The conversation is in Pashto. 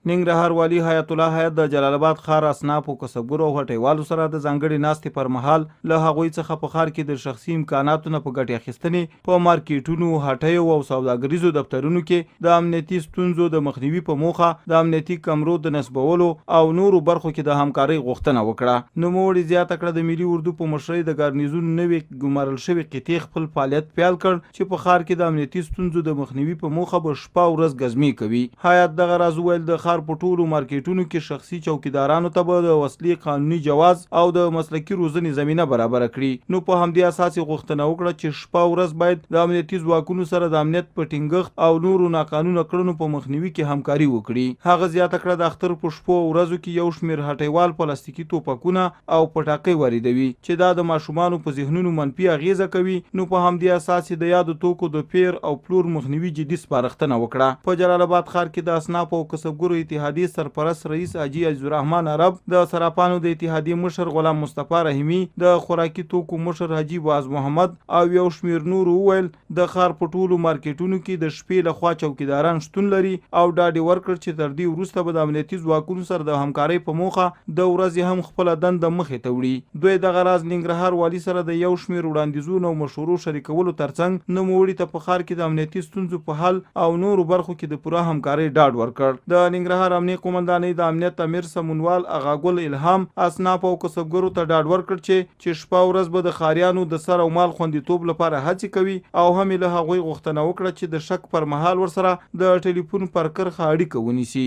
ننګرهار والي حیات الله حیات د جلال آباد ښار اصنافو کسبګرو او هټیوالو سره د ځانګړې ناستې پر مهال له هغوی څخه په ښار کې د شخصي امکاناتو نه په ګټې اخیستنې په مارکیټونو، هټیو او سوداګریزو دفترونو کې د امنیتي ستونزو د مخنیوي په موخه د امنیتي کمرو د نصبولو او نورو برخو کې د همکارۍ غوښتنه وکړه. نوموړي زیاته کړه د ملي اردو په مشرۍ د ګارنیزون نوې ګمارل شوې قطعې خپل فعالیت پیل کړ چې په ښار کې د امنیتي ستونزو د مخنیوي په موخه به شپه او ورځ ګزمې کوي. حیات دغه راز وویل د ښار په ټولو مارکیټونو کې شخصي چوکیدارانو ته به د وسلې قانوني جواز او د مسلکي روزنې زمینه برابره کړي. نو په همدې اساس یې غوښتنه وکړه چې شپه او ورځ باید د امنیتي ځواکونو سره د امنیت په ټینګښت او نورو ناقانونه کړنو په مخنیوي کې همکاري وکړي. هغه زیاته کړه د اختر په شپو او ورځو کې یو شمېر هټیوال پلاستیکي توپکونه او پټاقې واردوي چې دا د ماشومانو په ذهنونو منفي اغیزه کوي. نو په همدې اساس د یادو توکو د پیر او پلور مخنیوي جدي سپارښتنه وکړه. په جلال آباد ښار کې د اصنافو او کسبګرو اتحادیې سرپرست رئیس حاجي عزالرحمن عرب، د صرافانو د اتحادیې مشر غلام مصطفی رحیمي، د خوراکي توکو مشر حاجي باز محمد او یو شمېر نورو وویل د ښار په ټولو مارکیټونو کې د شپې لخوا چوکیداران شتون لري او ډاډ ورکړ چې تر دې وروسته به د امنیتي ځواکونو سره د همکارۍ په موخه د ورځې هم خپله دنده مخې ته وړي. دوی دغه راز ننګرهار والي سره د یو شمېر وړاندیزونو او مشورو شریکولو ترڅنګ نوموړي ته په ښار کې د امنیتي ستونزو په حل او نورو برخو کې د پوره همکارۍ ډاډ ورکړ. د ننګرهار امنیه قومندانۍ د امنیت امیر سمونوال اغاګل الهام اصناف او کسبګرو ته ډاډ ورکړ چې شپه او ورځ به د ښاریانو د سر او مال خوندیتوب لپاره هڅې کوي او هم له هغوی غوښتنه وکړه چې د شک پر مهال ورسره د ټلیفون پر کرښه اړیکه ونیسي.